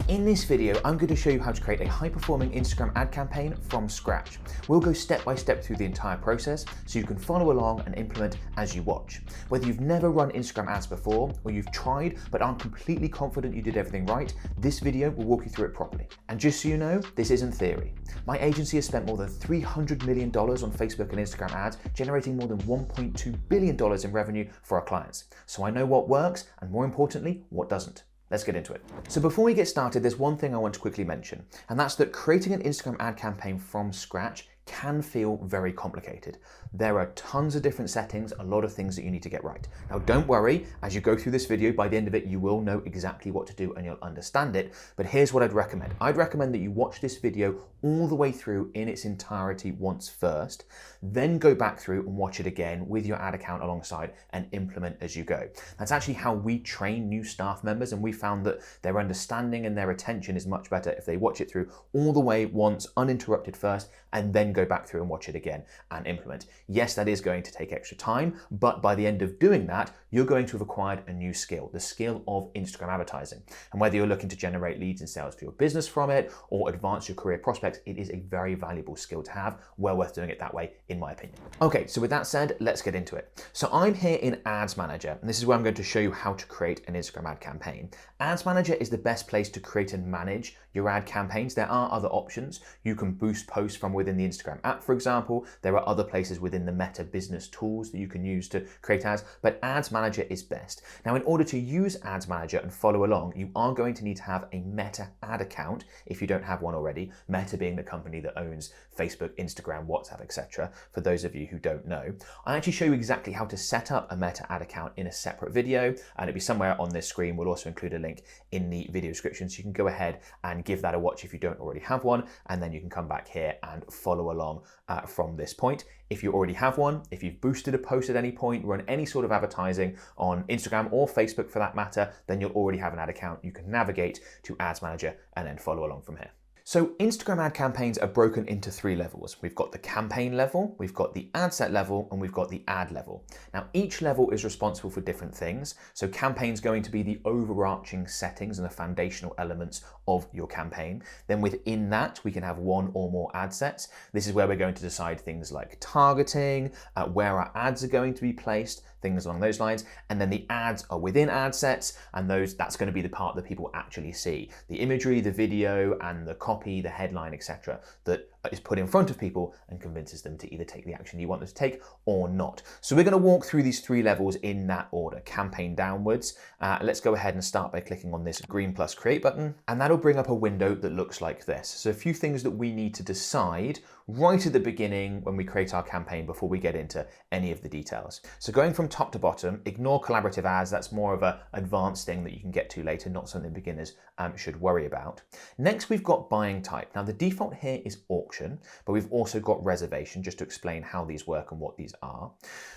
In this video, I'm going to show you how to create a high-performing Instagram ad campaign from scratch. We'll go step by step through the entire process so you can follow along and implement as you watch. Whether you've never run Instagram ads before or you've tried but aren't completely confident you did everything right, this video will walk you through it properly. And just so you know, this isn't theory. My agency has spent more than $300 million on Facebook and Instagram ads, generating more than $1.2 billion in revenue for our clients. So I know what works and, more importantly, what doesn't. Let's get into it. So before we get started, there's one thing I want to quickly mention, and that's that creating an Instagram ad campaign from scratch can feel very complicated. There are tons of different settings, a lot of things that you need to get right. Now don't worry, as you go through this video, by the end of it, you will know exactly what to do and you'll understand it, but here's what I'd recommend. I'd recommend that you watch this video all the way through in its entirety once first, then go back through and watch it again with your ad account alongside and implement as you go. That's actually how we train new staff members, and we found that their understanding and their attention is much better if they watch it through all the way once, uninterrupted first, and then go back through and watch it again and implement. Yes, that is going to take extra time, but by the end of doing that, you're going to have acquired a new skill, the skill of Instagram advertising. And whether you're looking to generate leads and sales for your business from it or advance your career prospects, it is a very valuable skill to have, well worth doing it that way, in my opinion. Okay, so with that said, let's get into it. So I'm here in Ads Manager, and this is where I'm going to show you how to create an Instagram ad campaign. Ads Manager is the best place to create and manage your ad campaigns. There are other options. You can boost posts from within the Instagram app, for example. There are other places within the Meta business tools that you can use to create ads, but Ads Manager is best. Now, in order to use Ads Manager and follow along, you are going to need to have a Meta ad account if you don't have one already. Meta being the company that owns Facebook, Instagram, WhatsApp, etc. For those of you who don't know, I'll actually show you exactly how to set up a Meta ad account in a separate video, and it'll be somewhere on this screen. We'll also include a link in the video description, so you can go ahead and give that a watch if you don't already have one, and then you can come back here and follow along from this point. If you already have one, if you've boosted a post at any point, run any sort of advertising on Instagram or Facebook for that matter, then you'll already have an ad account. You can navigate to Ads Manager and then follow along from here. So Instagram ad campaigns are broken into three levels. We've got the campaign level, we've got the ad set level, and we've got the ad level. Now, each level is responsible for different things. So campaign's going to be the overarching settings and the foundational elements of your campaign. Then within that, we can have one or more ad sets. This is where we're going to decide things like targeting, where our ads are going to be placed, things along those lines. And then the ads are within ad sets, and that's going to be the part that people actually see. The imagery, the video, and the copy, the headline, etc. that is put in front of people and convinces them to either take the action you want them to take or not. So we're going to walk through these three levels in that order, campaign downwards. Let's go ahead and start by clicking on this green plus create button, and that'll bring up a window that looks like this. So a few things that we need to decide right at the beginning when we create our campaign before we get into any of the details. So going from top to bottom, ignore collaborative ads. That's more of an advanced thing that you can get to later, not something beginners should worry about. Next, we've got buying type. Now the default here is auction, but we've also got reservation, just to explain how these work and what these are.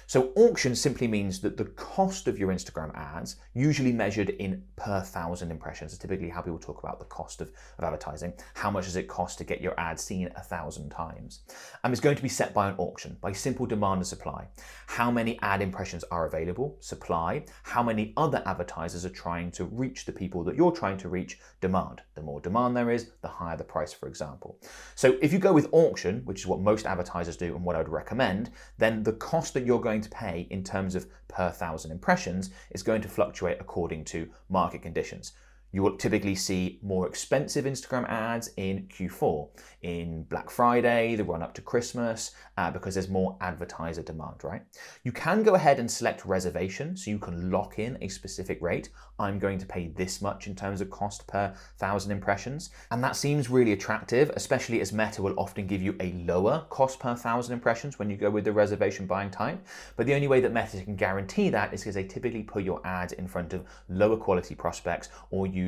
So auction simply means that the cost of your Instagram ads, usually measured in per 1,000 impressions, is typically how people talk about the cost of advertising. How much does it cost to get your ad seen 1,000 times? It's going to be set by an auction, by simple demand and supply. How many ad impressions are available, supply. How many other advertisers are trying to reach the people that you're trying to reach, demand. The more demand there is, the higher the price, for example. So if you go with auction, which is what most advertisers do and what I would recommend, then the cost that you're going to pay in terms of per 1,000 impressions is going to fluctuate according to market conditions. You will typically see more expensive Instagram ads in Q4, in Black Friday, the run up to Christmas, because there's more advertiser demand, right? You can go ahead and select reservation, so you can lock in a specific rate. I'm going to pay this much in terms of cost per 1,000 impressions. And that seems really attractive, especially as Meta will often give you a lower cost per 1,000 impressions when you go with the reservation buying type. But the only way that Meta can guarantee that is because they typically put your ads in front of lower quality prospects or use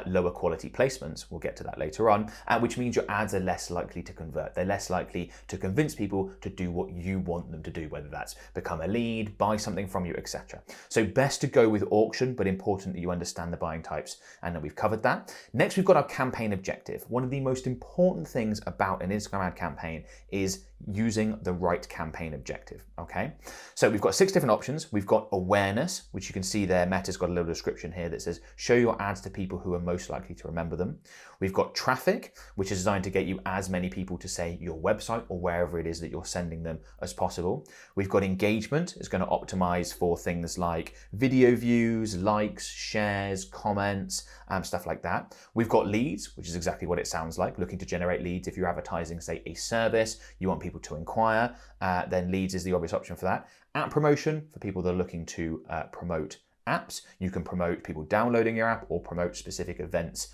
lower quality placements. We'll get to that later on, which means your ads are less likely to convert. They're less likely to convince people to do what you want them to do, whether that's become a lead, buy something from you, etc. So best to go with auction, but important that you understand the buying types, and that we've covered that. Next, we've got our campaign objective. One of the most important things about an Instagram ad campaign is using the right campaign objective, okay? So we've got 6 different options. We've got awareness, which you can see there. Meta's got a little description here that says, show your ads to people who are are most likely to remember them. We've got traffic, which is designed to get you as many people to, say, your website or wherever it is that you're sending them as possible. We've got engagement. It's going to optimize for things like video views, likes, shares, comments, stuff like that. We've got leads, which is exactly what it sounds like, looking to generate leads. If you're advertising, say, a service, you want people to inquire, then leads is the obvious option for that. App promotion, for people that are looking to promote apps. You can promote people downloading your app or promote specific events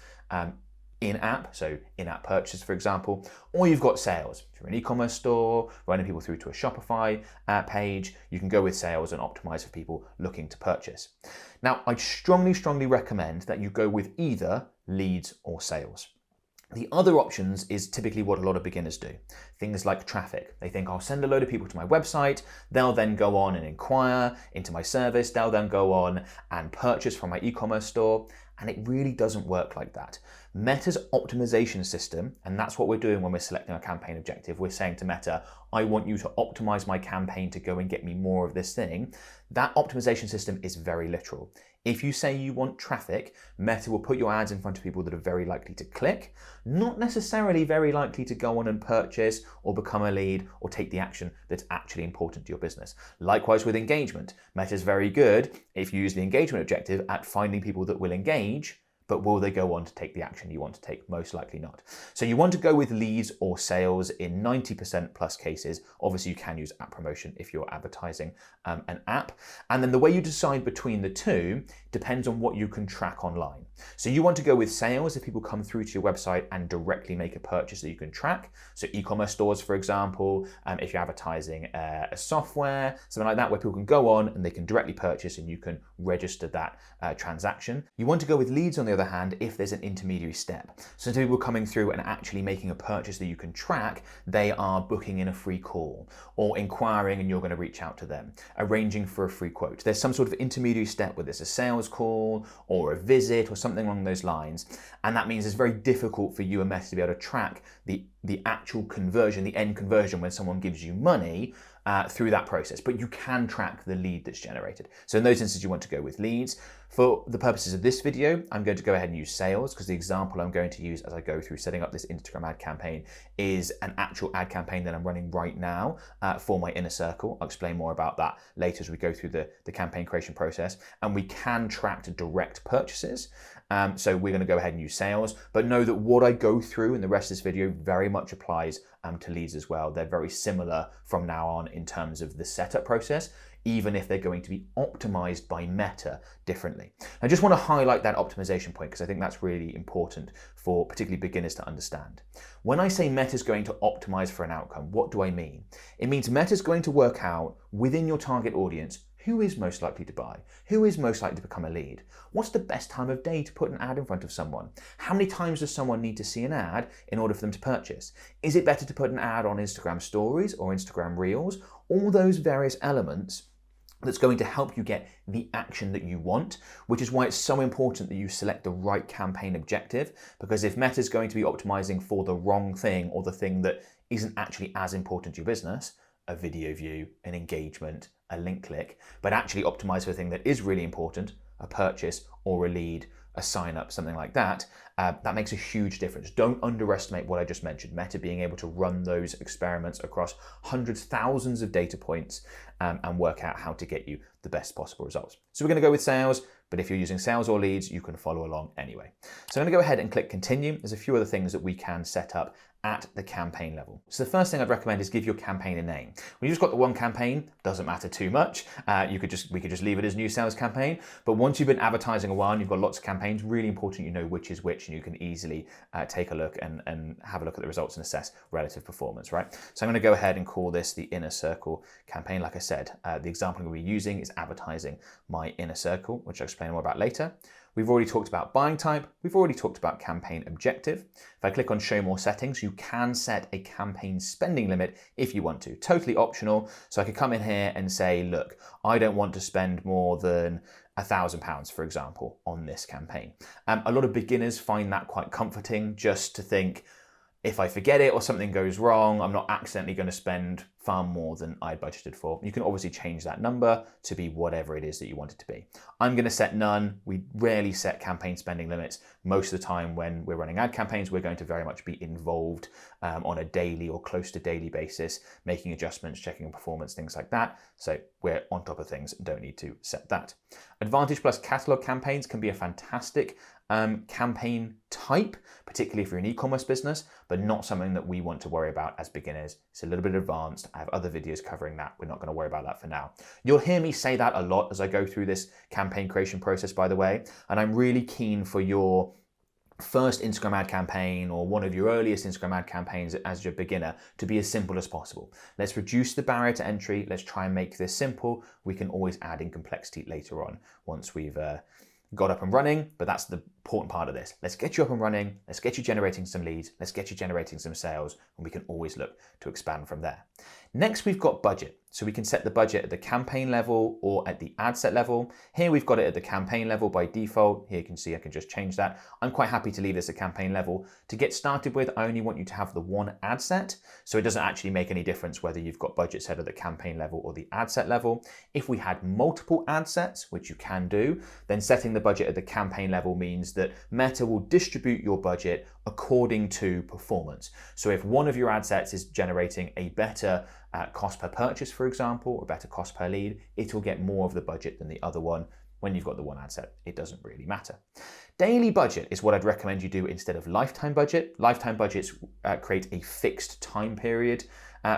in-app, so in-app purchase, for example. Or you've got sales. If you're an e-commerce store, running people through to a Shopify page, you can go with sales and optimize for people looking to purchase. Now, I'd strongly recommend that you go with either leads or sales. The other options is typically what a lot of beginners do. Things like traffic. They think, I'll send a load of people to my website, they'll then go on and inquire into my service, they'll then go on and purchase from my e-commerce store, and it really doesn't work like that. Meta's optimization system, and that's what we're doing when we're selecting a campaign objective, we're saying to Meta, I want you to optimize my campaign to go and get me more of this thing. That optimization system is very literal. If you say you want traffic, Meta will put your ads in front of people that are very likely to click, not necessarily very likely to go on and purchase or become a lead or take the action that's actually important to your business. Likewise with engagement. Meta's very good, if you use the engagement objective, at finding people that will engage, but will they go on to take the action you want to take? Most likely not. So you want to go with leads or sales in 90% plus cases. Obviously you can use app promotion if you're advertising an app. And then the way you decide between the two depends on what you can track online. So you want to go with sales if people come through to your website and directly make a purchase that you can track. So e-commerce stores, for example, if you're advertising a software, something like that, where people can go on and they can directly purchase and you can register that transaction. You want to go with leads on the other hand if there's an intermediary step. So to people coming through and actually making a purchase that you can track, they are booking in a free call or inquiring and you're going to reach out to them, arranging for a free quote. There's some sort of intermediary step, whether it's a sales call or a visit or something along those lines. And that means it's very difficult for you and Meta to be able to track the actual conversion, the end conversion when someone gives you money through that process, but you can track the lead that's generated. So in those instances, you want to go with leads. For the purposes of this video, I'm going to go ahead and use sales because the example I'm going to use as I go through setting up this Instagram ad campaign is an actual ad campaign that I'm running right now for my inner circle. I'll explain more about that later as we go through the campaign creation process. And we can track to direct purchases. So we're going to go ahead and use sales, but know that what I go through in the rest of this video very much applies to leads as well. They're very similar from now on in terms of the setup process, even if they're going to be optimized by Meta differently. I just want to highlight that optimization point because I think that's really important for particularly beginners to understand. When I say Meta's going to optimize for an outcome, what do I mean? It means Meta's going to work out within your target audience who is most likely to buy? Who is most likely to become a lead? What's the best time of day to put an ad in front of someone? How many times does someone need to see an ad in order for them to purchase? Is it better to put an ad on Instagram stories or Instagram reels? All those various elements that's going to help you get the action that you want, which is why it's so important that you select the right campaign objective, because if Meta's going to be optimizing for the wrong thing or the thing that isn't actually as important to your business, a video view, an engagement, a link click, but actually optimize for a thing that is really important, a purchase or a lead, a sign up, something like that, that makes a huge difference. Don't underestimate what I just mentioned, Meta being able to run those experiments across hundreds, thousands of data points and work out how to get you the best possible results. So we're going to go with sales, but if you're using sales or leads, you can follow along anyway. So I'm going to go ahead and click continue. There's a few other things that we can set up at the campaign level. So the first thing I'd recommend is give your campaign a name. When you've just got the one campaign, doesn't matter too much. We could just leave it as new sales campaign. But once you've been advertising a while and you've got lots of campaigns, really important you know which is which, and you can easily take a look and have a look at the results and assess relative performance, right? So I'm going to go ahead and call this the inner circle campaign. Like I said, the example I'm going to be using is advertising my inner circle, which I'll explain more about later. We've already talked about buying type. We've already talked about campaign objective. If I click on show more settings, you can set a campaign spending limit if you want to, totally optional. So I could come in here and say, look, I don't want to spend more than £1,000, for example, on this campaign. A lot of beginners find that quite comforting just to think, if I forget it or something goes wrong, I'm not accidentally going to spend far more than I budgeted for. You can obviously change that number to be whatever it is that you want it to be. I'm going to set none. We rarely set campaign spending limits. Most of the time when we're running ad campaigns, we're going to very much be involved on a daily or close to daily basis, making adjustments, checking performance, things like that. So we're on top of things and don't need to set that. Advantage Plus catalog campaigns can be a fantastic campaign type, particularly if you're an e-commerce business, but not something that we want to worry about as beginners. It's a little bit advanced. I have other videos covering that. We're not going to worry about that for now. You'll hear me say that a lot as I go through this campaign creation process, by the way, and I'm really keen for your first Instagram ad campaign or one of your earliest Instagram ad campaigns as your beginner to be as simple as possible. Let's reduce the barrier to entry. Let's try and make this simple. We can always add in complexity later on once we've got up and running, but that's the important part of this. Let's get you up and running. Let's get you generating some leads. Let's get you generating some sales, and we can always look to expand from there. Next, we've got budget. So we can set the budget at the campaign level or at the ad set level. Here we've got it at the campaign level by default. Here you can see I can just change that. I'm quite happy to leave this at campaign level. To get started with, I only want you to have the one ad set. So it doesn't actually make any difference whether you've got budget set at the campaign level or the ad set level. If we had multiple ad sets, which you can do, then setting the budget at the campaign level means that Meta will distribute your budget according to performance. So if one of your ad sets is generating a better cost per purchase, for example, or better cost per lead, it'll get more of the budget than the other one. When you've got the one ad set, it doesn't really matter. Daily budget is what I'd recommend you do instead of lifetime budget. Lifetime budgets create a fixed time period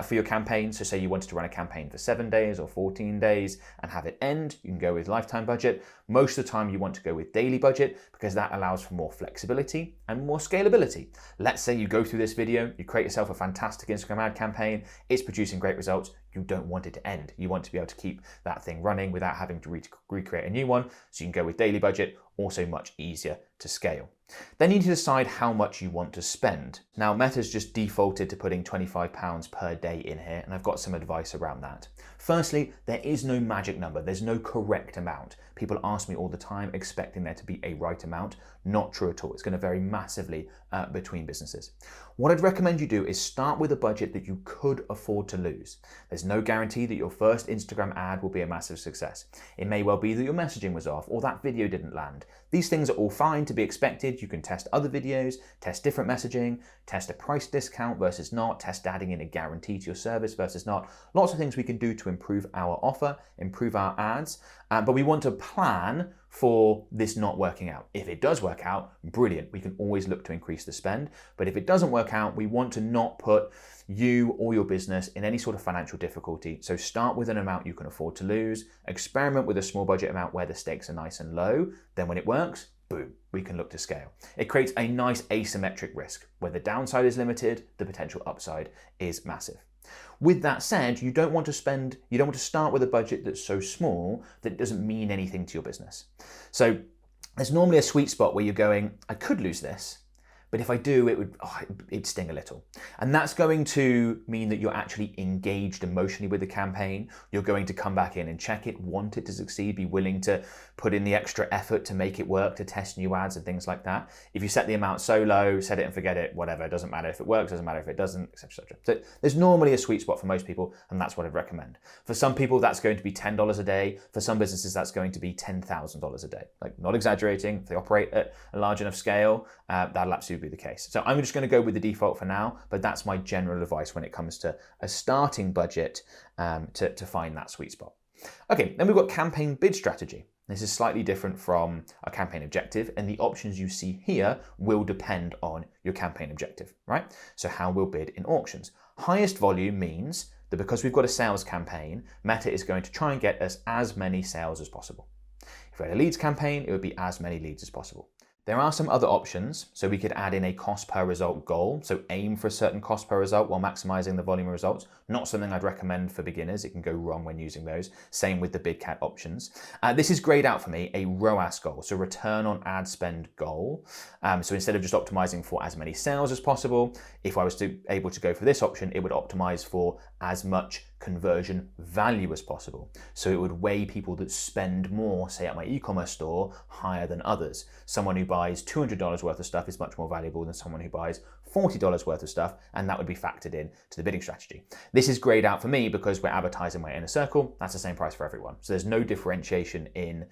for your campaign. So say you wanted to run a campaign for 7 days or 14 days and have it end, you can go with lifetime budget. Most of the time you want to go with daily budget because that allows for more flexibility and more scalability. Let's say you go through this video, you create yourself a fantastic Instagram ad campaign, it's producing great results, you don't want it to end. You want to be able to keep that thing running without having to recreate a new one. So you can go with daily budget, also much easier to scale. Then you need to decide how much you want to spend. Now, Meta's just defaulted to putting £25 per day in here, and I've got some advice around that. Firstly, there is no magic number. There's no correct amount. People ask me all the time expecting there to be a right amount. Not true at all. It's going to vary massively between businesses. What I'd recommend you do is start with a budget that you could afford to lose. There's no guarantee that your first Instagram ad will be a massive success. It may well be that your messaging was off or that video didn't land. These things are all fine to be expected. You can test other videos, test different messaging, test a price discount versus not, test adding in a guarantee to your service versus not. Lots of things we can do to improve our offer, improve our ads, but we want to plan for this not working out. If it does work out, brilliant. We can always look to increase the spend. But if it doesn't work out, we want to not put you or your business in any sort of financial difficulty. So start with an amount you can afford to lose, experiment with a small budget amount where the stakes are nice and low. Then when it works, boom, we can look to scale. It creates a nice asymmetric risk. Where the downside is limited, the potential upside is massive. With that said, you don't want to start with a budget that's so small that it doesn't mean anything to your business. So there's normally a sweet spot where you're going, I could lose this, but if I do, it'd sting a little. And that's going to mean that you're actually engaged emotionally with the campaign. You're going to come back in and check it, want it to succeed, be willing to put in the extra effort to make it work, to test new ads and things like that. If you set the amount so low, set it and forget it, whatever, it doesn't matter if it works, doesn't matter if it doesn't, etc., etc. So there's normally a sweet spot for most people, and that's what I'd recommend. For some people, that's going to be $10 a day. For some businesses, that's going to be $10,000 a day. Like, not exaggerating. If they operate at a large enough scale, that'll absolutely be the case. So I'm just going to go with the default for now, but that's my general advice when it comes to a starting budget to find that sweet spot. Okay, then we've got campaign bid strategy. This is slightly different from a campaign objective, and the options you see here will depend on your campaign objective, right? So how we'll bid in auctions. Highest volume means that because we've got a sales campaign, Meta is going to try and get us as many sales as possible. If we had a leads campaign, it would be as many leads as possible. There are some other options, so we could add in a cost per result goal, so aim for a certain cost per result while maximizing the volume of results. Not something I'd recommend for beginners. It can go wrong when using those. Same with the bid cat options. This is grayed out for me, a ROAS goal, so return on ad spend goal. So instead of just optimizing for as many sales as possible, if I was able to go for this option, it would optimize for as much conversion value as possible. So it would weigh people that spend more, say at my e-commerce store, higher than others. Someone who buys $200 worth of stuff is much more valuable than someone who buys $40 worth of stuff, and that would be factored in to the bidding strategy. This is grayed out for me because we're advertising my inner circle. That's the same price for everyone. So there's no differentiation in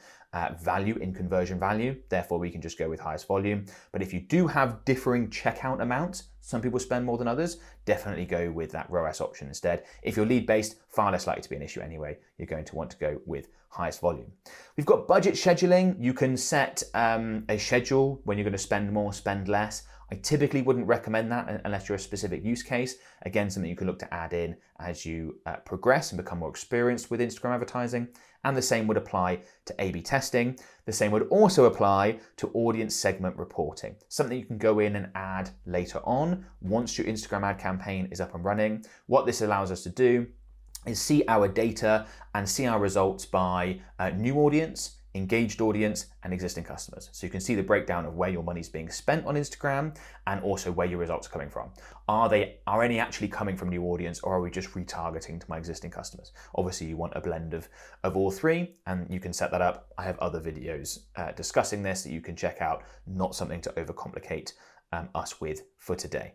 value, in conversion value. Therefore, we can just go with highest volume. But if you do have differing checkout amounts, some people spend more than others, definitely go with that ROAS option instead. If you're lead-based, far less likely to be an issue anyway. You're going to want to go with highest volume. We've got budget scheduling. You can set a schedule when you're going to spend more, spend less. I typically wouldn't recommend that unless you're a specific use case. Again, something you can look to add in as you progress and become more experienced with Instagram advertising. And the same would apply to A/B testing. The same would also apply to audience segment reporting, something you can go in and add later on once your Instagram ad campaign is up and running. What this allows us to do is see our data and see our results by new audience, engaged audience, and existing customers. So you can see the breakdown of where your money is being spent on Instagram and also where your results are coming from. Are any actually coming from new audience, or are we just retargeting to my existing customers? Obviously you want a blend of all three, and you can set that up. I have other videos discussing this that you can check out, not something to overcomplicate us with for today.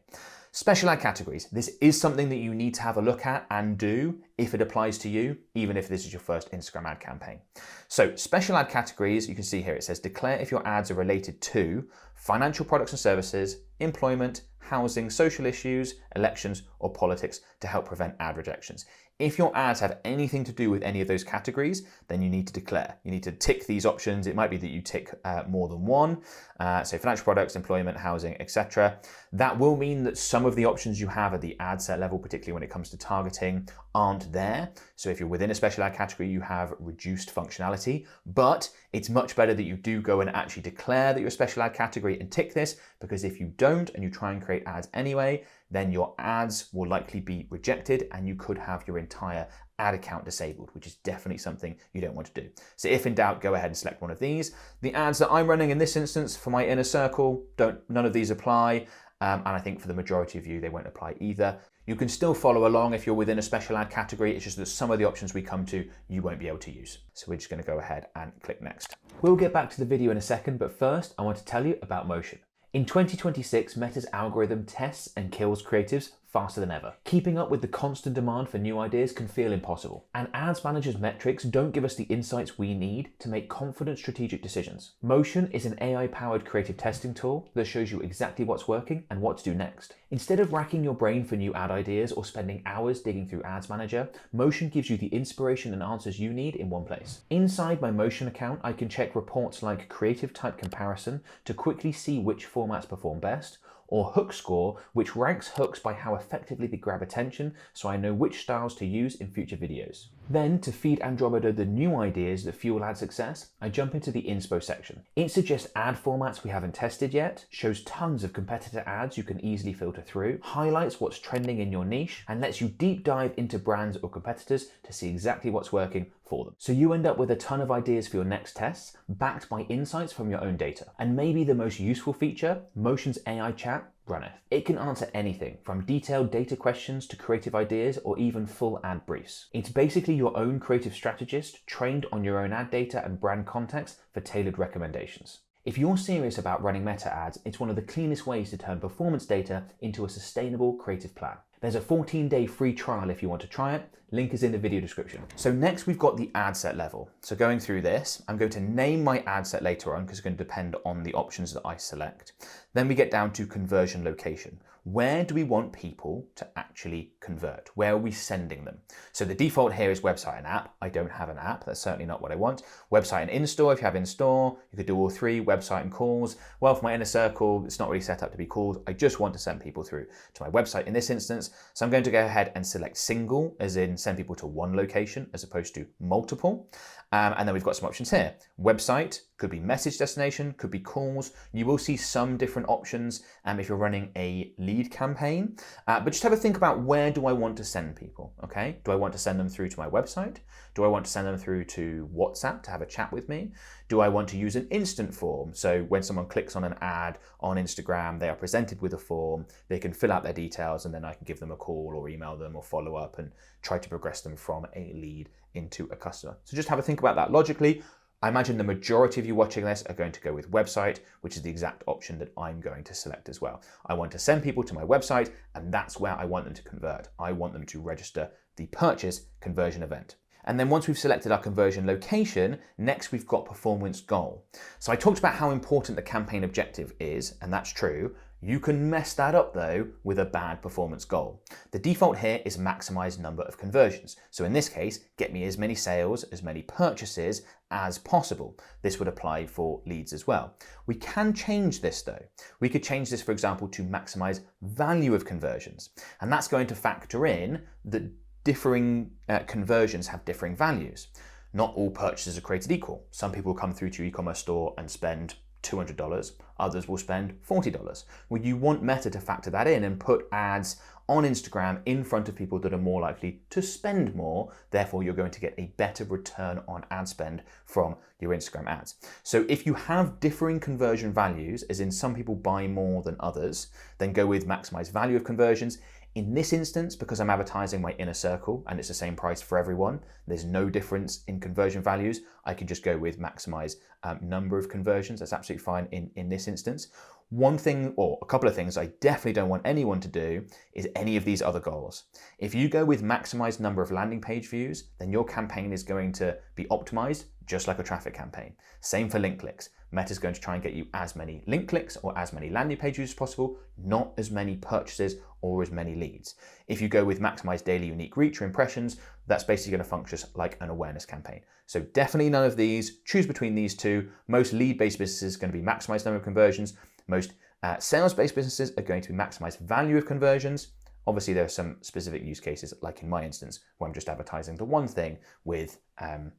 Special ad categories. This is something that you need to have a look at and do if it applies to you, even if this is your first Instagram ad campaign. So special ad categories, you can see here, it says declare if your ads are related to financial products and services, employment, housing, social issues, elections, or politics to help prevent ad rejections. If your ads have anything to do with any of those categories, then you need to declare. You need to tick these options. It might be that you tick more than one, so financial products, employment, housing, etc. That will mean that some of the options you have at the ad set level, particularly when it comes to targeting, aren't there. So if you're within a special ad category, you have reduced functionality, but it's much better that you do go and actually declare that you're a special ad category and tick this, because if you don't and you try and create ads anyway, then your ads will likely be rejected and you could have your entire ad account disabled, which is definitely something you don't want to do. So if in doubt, go ahead and select one of these. The ads that I'm running in this instance for my inner circle, none of these apply. And I think for the majority of you, they won't apply either. You can still follow along if you're within a special ad category. It's just that some of the options we come to, you won't be able to use. So we're just going to go ahead and click next. We'll get back to the video in a second, but first I want to tell you about Motion. In 2026, Meta's algorithm tests and kills creatives faster than ever. Keeping up with the constant demand for new ideas can feel impossible, and Ads Manager's metrics don't give us the insights we need to make confident strategic decisions. Motion is an AI-powered creative testing tool that shows you exactly what's working and what to do next. Instead of racking your brain for new ad ideas or spending hours digging through Ads Manager, Motion gives you the inspiration and answers you need in one place. Inside my Motion account, I can check reports like creative type comparison to quickly see which formats perform best, or hook score, which ranks hooks by how effectively they grab attention, so I know which styles to use in future videos. Then, to feed Andromeda the new ideas that fuel ad success, I jump into the inspo section. It suggests ad formats we haven't tested yet, shows tons of competitor ads you can easily filter through, highlights what's trending in your niche, and lets you deep dive into brands or competitors to see exactly what's working for them. So you end up with a ton of ideas for your next tests, backed by insights from your own data. And maybe the most useful feature, Motion's AI chat runneth. It can answer anything from detailed data questions to creative ideas or even full ad briefs. It's basically your own creative strategist trained on your own ad data and brand context for tailored recommendations. If you're serious about running meta ads, it's one of the cleanest ways to turn performance data into a sustainable creative plan. There's a 14-day free trial if you want to try it. Link is in the video description. So next we've got the ad set level. So going through this, I'm going to name my ad set later on because it's going to depend on the options that I select. Then we get down to conversion location. Where do we want people to actually convert? Where are we sending them? So the default here is website and app. I don't have an app. That's certainly not what I want. Website and in-store, if you have in-store, you could do all three, website and calls. Well, for my inner circle, it's not really set up to be called. I just want to send people through to my website in this instance. So I'm going to go ahead and select single, as in send people to one location as opposed to multiple. And then we've got some options here. Website, could be message destination, could be calls. You will see some different options if you're running a lead campaign. But just have a think about, where do I want to send people, okay? Do I want to send them through to my website? Do I want to send them through to WhatsApp to have a chat with me? Do I want to use an instant form? So when someone clicks on an ad on Instagram, they are presented with a form, they can fill out their details, and then I can give them a call or email them or follow up and try to progress them from a lead into a customer. So just have a think about that logically. I imagine the majority of you watching this are going to go with website, which is the exact option that I'm going to select as well. I want to send people to my website, and that's where I want them to convert. I want them to register the purchase conversion event. And then once we've selected our conversion location, next we've got performance goal. So I talked about how important the campaign objective is, and that's true. You can mess that up though with a bad performance goal. The default here is maximize number of conversions. So in this case, get me as many sales, as many purchases as possible. This would apply for leads as well. We can change this though. We could change this, for example, to maximize value of conversions. And that's going to factor in that differing conversions have differing values. Not all purchases are created equal. Some people come through to your e-commerce store and spend $200, others will spend $40. Well, you want Meta to factor that in and put ads on Instagram in front of people that are more likely to spend more. Therefore, you're going to get a better return on ad spend from your Instagram ads. So if you have differing conversion values, as in some people buy more than others, then go with maximize value of conversions. In this instance, because I'm advertising my inner circle and it's the same price for everyone, there's no difference in conversion values, I can just go with maximize number of conversions. That's absolutely fine in this instance. One thing, or a couple of things I definitely don't want anyone to do is any of these other goals. If you go with maximize number of landing page views, then your campaign is going to be optimized just like a traffic campaign. Same for link clicks. Meta's going to try and get you as many link clicks or as many landing page views as possible, not as many purchases or as many leads. If you go with maximize daily unique reach or impressions, that's basically going to function like an awareness campaign. So definitely none of these. Choose between these two. Most lead-based businesses are going to be maximize number of conversions. Most sales-based businesses are going to be maximize value of conversions. Obviously, there are some specific use cases, like in my instance, where I'm just advertising the one thing with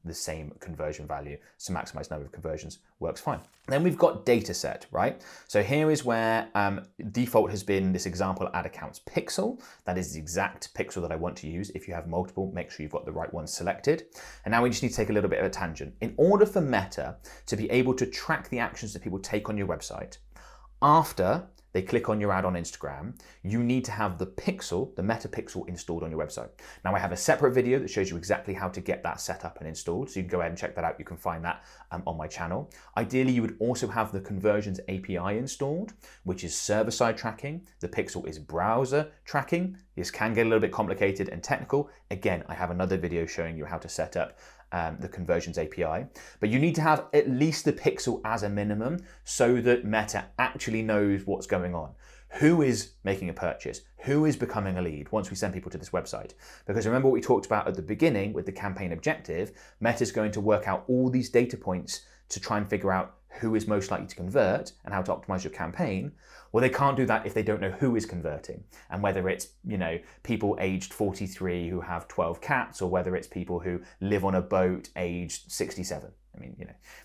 the same conversion value. So maximize number of conversions works fine. Then we've got data set, right? So here is where default has been this example ad accounts pixel. That is the exact pixel that I want to use. If you have multiple, make sure you've got the right one selected. And now we just need to take a little bit of a tangent. In order for Meta to be able to track the actions that people take on your website, after they click on your ad on Instagram, you need to have the pixel, the Meta pixel, installed on your website. Now I have a separate video that shows you exactly how to get that set up and installed, so you can go ahead and check that out. You can find that on my channel. Ideally, you would also have the Conversions API installed, which is server-side tracking. The pixel is browser tracking. This can get a little bit complicated and technical. Again, I have another video showing you how to set up the Conversions API, but you need to have at least the pixel as a minimum so that Meta actually knows what's going on. Who is making a purchase? Who is becoming a lead once we send people to this website? Because remember what we talked about at the beginning with the campaign objective, Meta is going to work out all these data points to try and figure out who is most likely to convert and how to optimize your campaign. Well, they can't do that if they don't know who is converting, and whether it's, people aged 43 who have 12 cats, or whether it's people who live on a boat aged 67.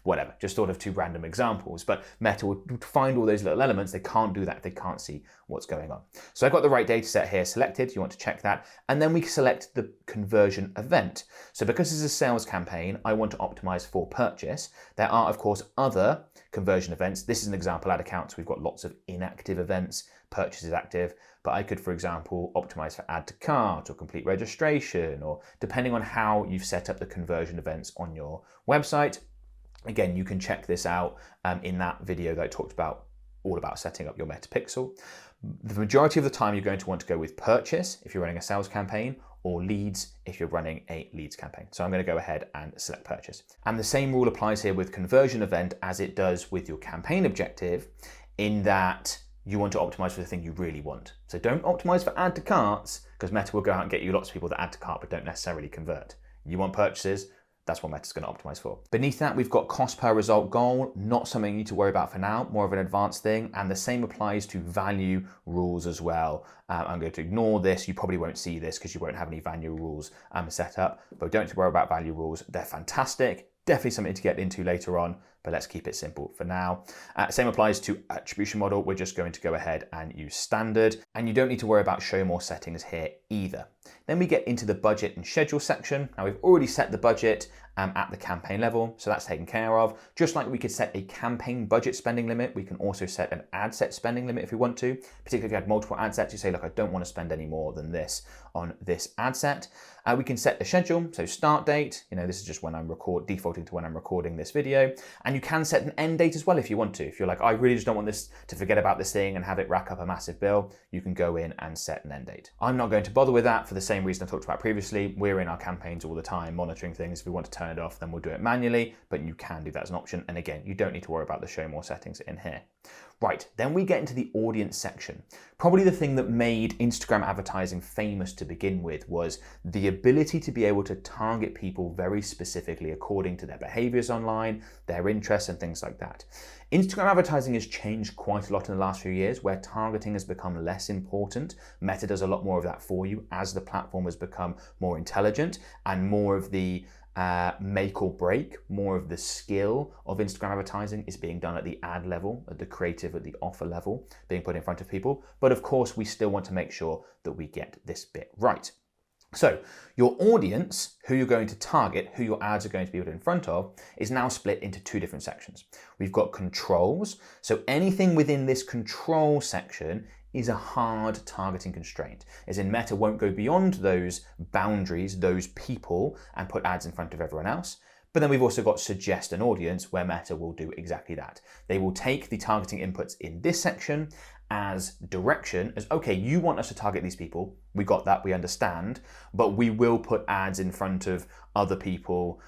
Whatever, just sort of two random examples, but Meta would find all those little elements. They can't do that if they can't see what's going on. So I've got the right data set here selected. You want to check that. And then we select the conversion event. So because this is a sales campaign, I want to optimize for purchase. There are, of course, other conversion events. This is an example ad accounts. We've got lots of inactive events. Purchase is active, but I could, for example, optimize for add to cart or complete registration, or depending on how you've set up the conversion events on your website. Again, you can check this out in that video that I talked about, all about setting up your Meta pixel. The majority of the time, you're going to want to go with purchase if you're running a sales campaign, or leads if you're running a leads campaign. So I'm going to go ahead and select purchase. And the same rule applies here with conversion event as it does with your campaign objective, in that you want to optimize for the thing you really want. So don't optimize for add to carts, because Meta will go out and get you lots of people that add to cart but don't necessarily convert. You want purchases, that's what Meta's going to optimize for. Beneath that, we've got cost per result goal, not something you need to worry about for now, more of an advanced thing. And the same applies to value rules as well. I'm going to ignore this. You probably won't see this because you won't have any value rules set up, but don't worry about value rules. They're fantastic. Definitely something to get into later on, but let's keep it simple for now. Same applies to attribution model. We're just going to go ahead and use standard, and you don't need to worry about show more settings here either. Then we get into the budget and schedule section. Now we've already set the budget at the campaign level, so that's taken care of. Just like we could set a campaign budget spending limit, we can also set an ad set spending limit if we want to. Particularly if you had multiple ad sets, you say, look, I don't want to spend any more than this on this ad set. We can set the schedule, so start date, this is just when I'm defaulting to when I'm recording this video. And you can set an end date as well if you want to. If you're like, I really just don't want this to forget about this thing and have it rack up a massive bill, you can go in and set an end date. I'm not going to bother with that for the same reason I talked about previously. We're in our campaigns all the time, monitoring things. If we want to turn it off, then we'll do it manually, but you can do that as an option. And again, you don't need to worry about the show more settings in here. Right, then we get into the audience section. Probably the thing that made Instagram advertising famous to begin with was the ability to be able to target people very specifically according to their behaviors online, their interests and things like that. Instagram advertising has changed quite a lot in the last few years, where targeting has become less important. Meta does a lot more of that for you as the platform has become more intelligent, and more of the make or break, more of the skill of Instagram advertising is being done at the ad level, at the creative, at the offer level, being put in front of people. But of course, we still want to make sure that we get this bit right. So your audience, who you're going to target, who your ads are going to be put in front of, is now split into two different sections. We've got controls. So anything within this control section is a hard targeting constraint, as in Meta won't go beyond those boundaries, those people, and put ads in front of everyone else. But then we've also got suggest an audience, where Meta will do exactly that. They will take the targeting inputs in this section as direction, as okay, you want us to target these people, we got that, we understand, but we will put ads in front of other people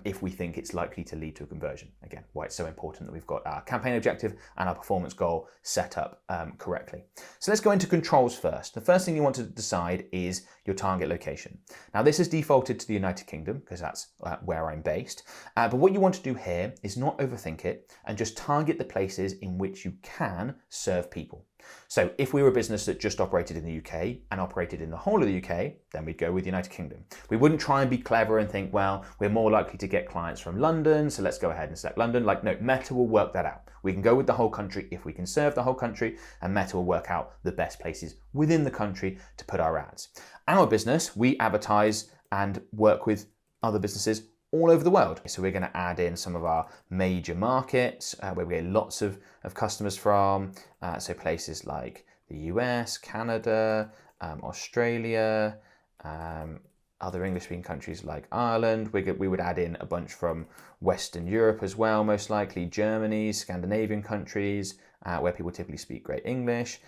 if we think it's likely to lead to a conversion. Again, why it's so important that we've got our campaign objective and our performance goal set up correctly. So let's go into controls first. The first thing you want to decide is your target location. Now this is defaulted to the United Kingdom because that's where I'm based. But what you want to do here is not overthink it and just target the places in which you can serve people. So if we were a business that just operated in the UK and operated in the whole of the UK, then we'd go with the United Kingdom. We wouldn't try and be clever and think, well, we're more likely to get clients from London, so let's go ahead and select London. Like, no, Meta will work that out. We can go with the whole country if we can serve the whole country, and Meta will work out the best places within the country to put our ads. Our business, we advertise and work with other businesses all over the world. So we're going to add in some of our major markets where we get lots of customers from. So places like the US, Canada, Australia, other English-speaking countries like Ireland. We would add in a bunch from Western Europe as well, most likely Germany, Scandinavian countries, where people typically speak great English,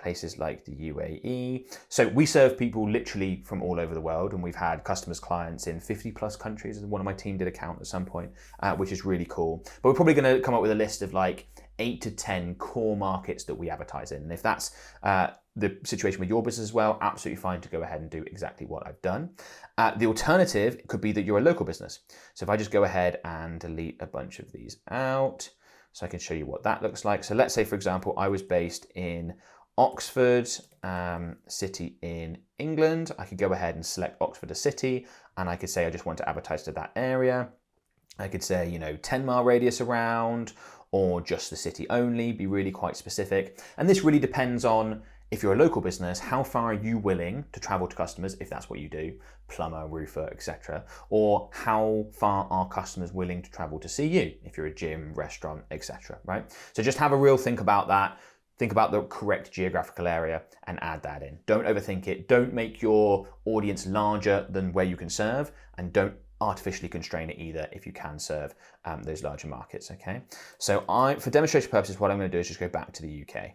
places like the UAE. So we serve people literally from all over the world, and we've had customers, clients in 50 plus countries. One of my team did a count at some point, which is really cool. But we're probably going to come up with a list of like 8 to 10 core markets that we advertise in. And if that's the situation with your business as well, absolutely fine to go ahead and do exactly what I've done. The alternative could be that you're a local business. So if I just go ahead and delete a bunch of these out, so I can show you what that looks like. So let's say, for example, I was based in Oxford city in England. I could go ahead and select Oxford as city, and I could say I just want to advertise to that area. I could say, 10-mile radius around, or just the city only, be really quite specific. And this really depends on, if you're a local business, how far are you willing to travel to customers, if that's what you do, plumber, roofer, etc., or how far are customers willing to travel to see you, if you're a gym, restaurant, etc., right? So just have a real think about that. Think about the correct geographical area and add that in. Don't overthink it. Don't make your audience larger than where you can serve, and don't artificially constrain it either if you can serve those larger markets, okay? So for demonstration purposes, what I'm going to do is just go back to the UK.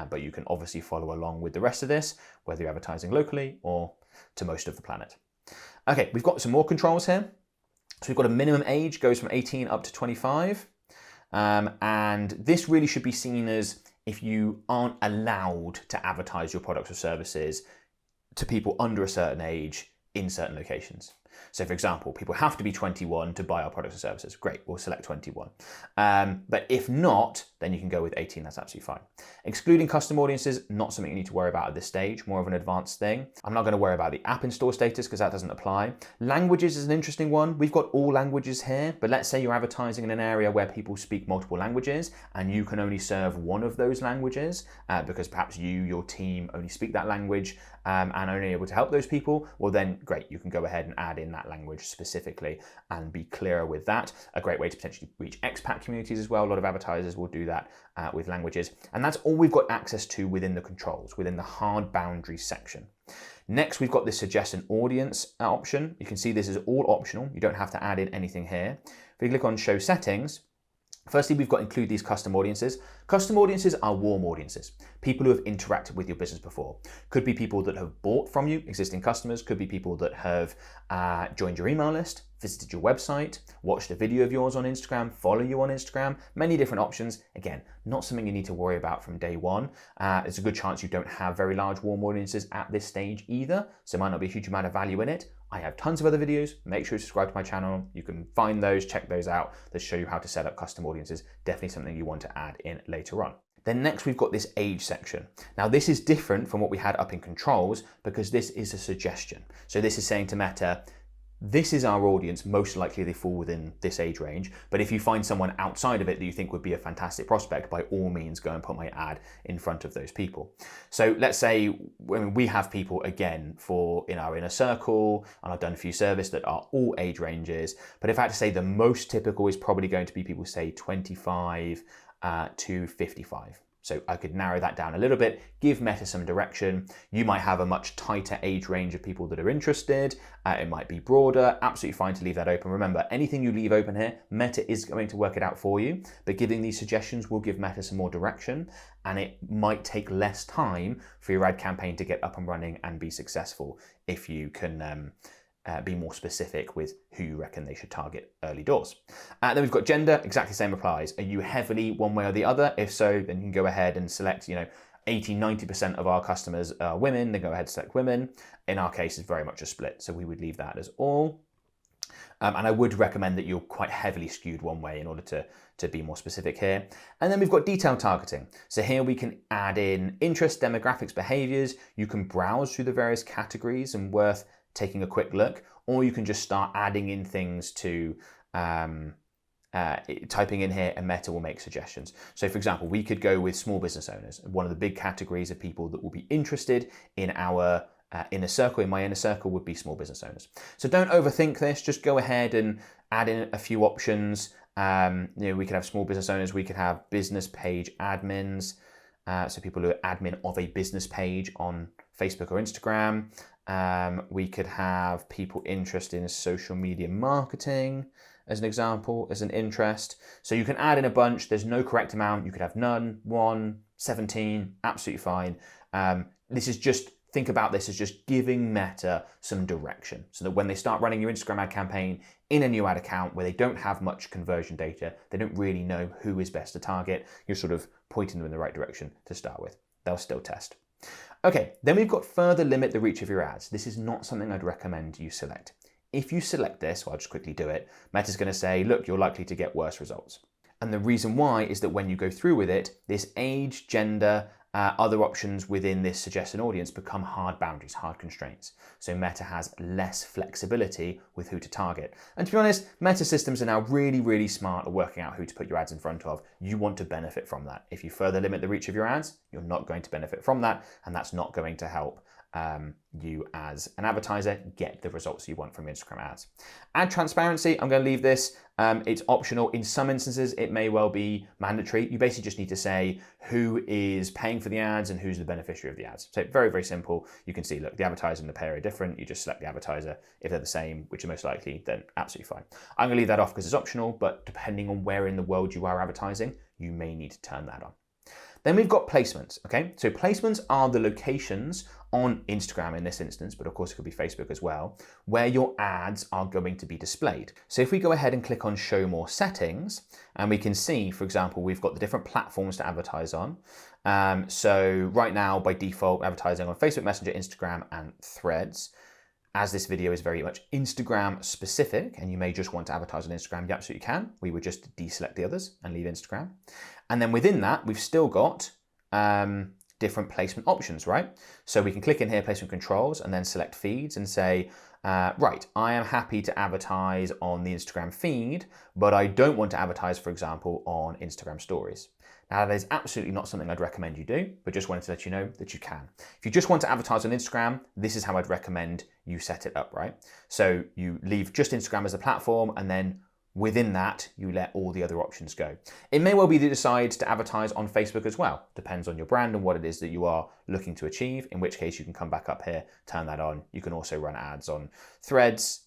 But you can obviously follow along with the rest of this, whether you're advertising locally or to most of the planet. Okay, we've got some more controls here. So we've got a minimum age, goes from 18 up to 25. And this really should be seen as if you aren't allowed to advertise your products or services to people under a certain age in certain locations. So for example, people have to be 21 to buy our products and services. Great, we'll select 21. But if not, then you can go with 18, that's absolutely fine. Excluding custom audiences, not something you need to worry about at this stage, more of an advanced thing. I'm not going to worry about the app install status because that doesn't apply. Languages is an interesting one. We've got all languages here, but let's say you're advertising in an area where people speak multiple languages and you can only serve one of those languages because perhaps your team only speak that language and are only able to help those people. Well then, great, you can go ahead and add in that language specifically and be clearer with that. A great way to potentially reach expat communities as well. A lot of advertisers will do that with languages. And that's all we've got access to within the controls, within the hard boundaries section. Next, we've got this suggest an audience option. You can see this is all optional. You don't have to add in anything here. If we click on show settings, firstly, we've got include these custom audiences. Custom audiences are warm audiences, people who have interacted with your business before. Could be people that have bought from you, existing customers, could be people that have joined your email list, visited your website, watched a video of yours on Instagram, follow you on Instagram, many different options. Again, not something you need to worry about from day one. There's a good chance you don't have very large warm audiences at this stage either, so it might not be a huge amount of value in it. I have tons of other videos. Make sure you subscribe to my channel. You can find those, check those out, that show you how to set up custom audiences. Definitely something you want to add in later on. Then next we've got this age section. Now this is different from what we had up in controls because this is a suggestion. So this is saying to Meta, this is our audience, most likely they fall within this age range, but if you find someone outside of it that you think would be a fantastic prospect, by all means go and put my ad in front of those people. So let's say when we have people again in our inner circle, and I've done a few surveys that are all age ranges, but if I had to say the most typical is probably going to be people say 25 to 55. So I could narrow that down a little bit, give Meta some direction. You might have a much tighter age range of people that are interested. It might be broader, absolutely fine to leave that open. Remember, anything you leave open here, Meta is going to work it out for you, but giving these suggestions will give Meta some more direction, and it might take less time for your ad campaign to get up and running and be successful if you can be more specific with who you reckon they should target early doors. Then we've got gender, exactly the same applies. Are you heavily one way or the other? If so, then you can go ahead and select, 80, 90% of our customers are women, then go ahead and select women. In our case, it's very much a split, so we would leave that as all. And I would recommend that you're quite heavily skewed one way in order to be more specific here. And then we've got detailed targeting. So here we can add in interests, demographics, behaviors. You can browse through the various categories and worth taking a quick look, or you can just start adding in things to typing in here, and Meta will make suggestions. So for example, we could go with small business owners. One of the big categories of people that will be interested in our inner circle, in my inner circle, would be small business owners. So don't overthink this, just go ahead and add in a few options. We could have small business owners, we could have business page admins, so people who are admin of a business page on Facebook or Instagram. We could have people interested in social media marketing, as an example, as an interest. So you can add in a bunch. There's no correct amount. You could have none, 1, 17, absolutely fine. Think about this as just giving Meta some direction so that when they start running your Instagram ad campaign in a new ad account where they don't have much conversion data, they don't really know who is best to target, you're sort of pointing them in the right direction to start with. They'll still test. Okay, then we've got further limit the reach of your ads. This is not something I'd recommend you select. If you select this, well, I'll just quickly do it, Meta's going to say, look, you're likely to get worse results. And the reason why is that when you go through with it, this age, gender, other options within this suggested audience become hard boundaries, hard constraints. So Meta has less flexibility with who to target. And to be honest, Meta systems are now really, really smart at working out who to put your ads in front of. You want to benefit from that. If you further limit the reach of your ads, you're not going to benefit from that, and that's not going to help you as an advertiser get the results you want from Instagram ads. Ad transparency, I'm going to leave this. It's optional. In some instances, it may well be mandatory. You basically just need to say who is paying for the ads and who's the beneficiary of the ads. So very, very simple. You can see, look, the advertiser and the payer are different. You just select the advertiser. If they're the same, which are most likely, then absolutely fine. I'm going to leave that off because it's optional, but depending on where in the world you are advertising, you may need to turn that on. Then we've got placements, okay? So placements are the locations on Instagram in this instance, but of course it could be Facebook as well, where your ads are going to be displayed. So if we go ahead and click on show more settings, and we can see, for example, we've got the different platforms to advertise on. So right now, by default, advertising on Facebook Messenger, Instagram, and Threads. As this video is very much Instagram specific and you may just want to advertise on Instagram, you absolutely can. We would just deselect the others and leave Instagram. And then within that, we've still got different placement options, right? So we can click in here, placement controls, and then select feeds and say, right, I am happy to advertise on the Instagram feed, but I don't want to advertise, for example, on Instagram stories. Now, that is absolutely not something I'd recommend you do, but just wanted to let you know that you can. If you just want to advertise on Instagram, this is how I'd recommend you set it up, right? So you leave just Instagram as a platform, and then within that, you let all the other options go. It may well be that you decide to advertise on Facebook as well. Depends on your brand and what it is that you are looking to achieve, in which case you can come back up here, turn that on. You can also run ads on Threads,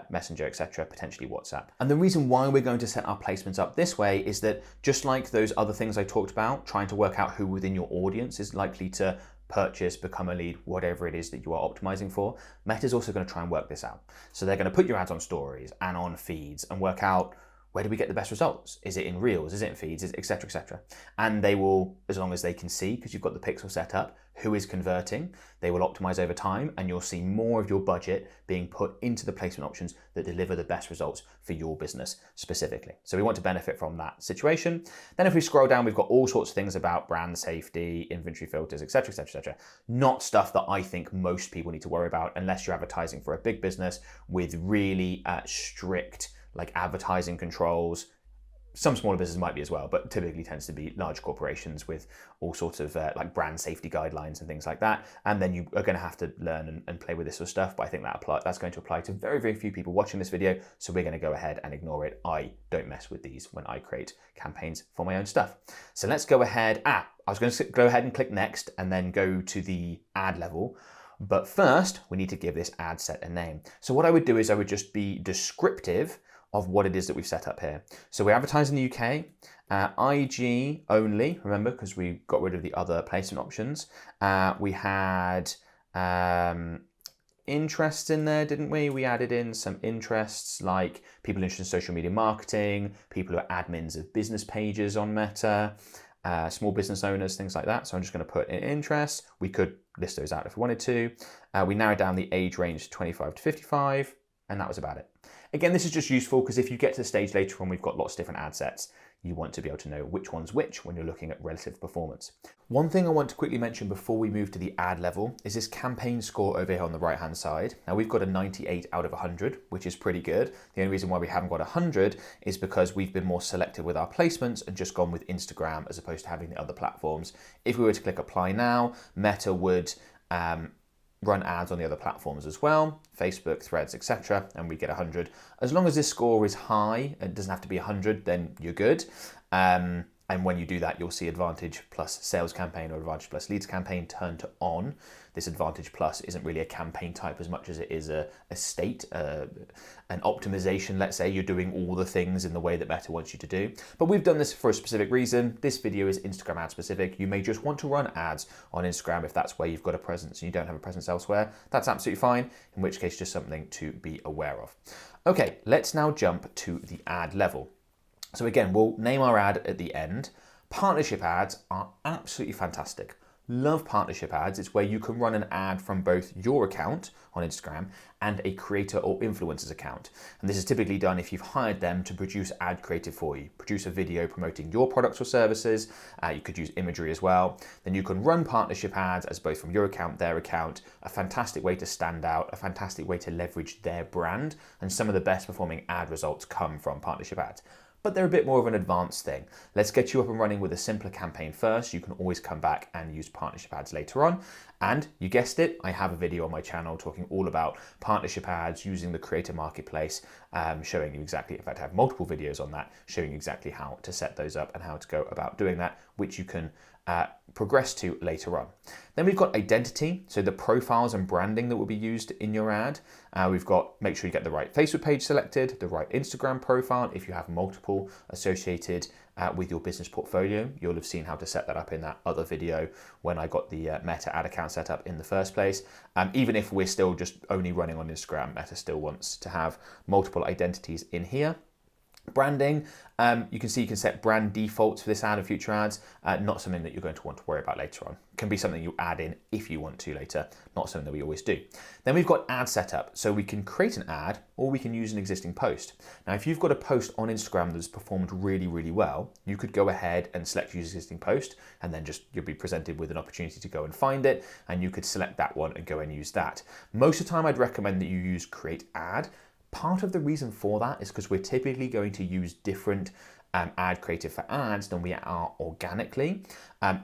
Messenger, etc., potentially WhatsApp. And the reason why we're going to set our placements up this way is that just like those other things I talked about, trying to work out who within your audience is likely to purchase, become a lead, whatever it is that you are optimizing for, Meta's also going to try and work this out. So they're going to put your ads on stories and on feeds and work out, where do we get the best results? Is it in Reels? Is it in feeds? Et cetera, et cetera. And they will, as long as they can see, because you've got the pixel set up, who is converting, they will optimize over time, and you'll see more of your budget being put into the placement options that deliver the best results for your business specifically. So we want to benefit from that situation. Then if we scroll down, we've got all sorts of things about brand safety, inventory filters, et cetera, et cetera, et cetera. Not stuff that I think most people need to worry about unless you're advertising for a big business with really strict like advertising controls. Some smaller businesses might be as well, but typically tends to be large corporations with all sorts of like brand safety guidelines and things like that. And then you are going to have to learn and play with this sort of stuff. But I think that's going to apply to very, very few people watching this video. So we're going to go ahead and ignore it. I don't mess with these when I create campaigns for my own stuff. So let's go ahead. I was going to go ahead and click next and then go to the ad level. But first, we need to give this ad set a name. So what I would do is I would just be descriptive of what it is that we've set up here. So we advertise in the UK, IG only, remember, because we got rid of the other placement options. We had interests in there, didn't we? We added in some interests like people interested in social media marketing, people who are admins of business pages on Meta, small business owners, things like that. So I'm just going to put in interests. We could list those out if we wanted to. We narrowed down the age range to 25 to 55, and that was about it. Again, this is just useful because if you get to the stage later on, we've got lots of different ad sets. You want to be able to know which one's which when you're looking at relative performance. One thing I want to quickly mention before we move to the ad level is this campaign score over here on the right hand side. Now we've got a 98 out of 100, which is pretty good. The only reason why we haven't got 100 is because we've been more selective with our placements and just gone with Instagram as opposed to having the other platforms. If we were to click apply now, Meta would run ads on the other platforms as well, Facebook, Threads, etc., and we get 100. As long as this score is high, it doesn't have to be 100, then you're good. And when you do that, you'll see Advantage plus Sales Campaign or Advantage plus Leads Campaign turn to on. This Advantage plus isn't really a campaign type as much as it is a state, an optimization. Let's say you're doing all the things in the way that Meta wants you to do. But we've done this for a specific reason. This video is Instagram ad specific. You may just want to run ads on Instagram if that's where you've got a presence and you don't have a presence elsewhere. That's absolutely fine, in which case just something to be aware of. Okay, let's now jump to the ad level. So again, we'll name our ad at the end. Partnership ads are absolutely fantastic. Love partnership ads. It's where you can run an ad from both your account on Instagram and a creator or influencer's account. And this is typically done if you've hired them to produce ad creative for you. Produce a video promoting your products or services. You could use imagery as well. Then you can run partnership ads as both from your account, their account. A fantastic way to stand out, a fantastic way to leverage their brand. And some of the best performing ad results come from partnership ads. But they're a bit more of an advanced thing. Let's get you up and running with a simpler campaign first. You can always come back and use partnership ads later on. And you guessed it, I have a video on my channel talking all about partnership ads using the creator marketplace, showing you exactly, in fact I have multiple videos on that, showing you exactly how to set those up and how to go about doing that, which you can progress to later on. Then we've got identity, so the profiles and branding that will be used in your ad. We've got, make sure you get the right Facebook page selected, the right Instagram profile. If you have multiple associated with your business portfolio, you'll have seen how to set that up in that other video when I got the Meta ad account set up in the first place. Even if we're still just only running on Instagram, Meta still wants to have multiple identities in here. Branding, you can see you can set brand defaults for this ad and future ads. Not something that you're going to want to worry about later on. Can be something you add in if you want to later, not something that we always do. Then we've got ad setup. So we can create an ad or we can use an existing post. Now, if you've got a post on Instagram that's performed really, really well, you could go ahead and select use existing post, and then you'll be presented with an opportunity to go and find it, and you could select that one and go and use that. Most of the time, I'd recommend that you use create ad. Part of the reason for that is because we're typically going to use different ad creative for ads than we are organically.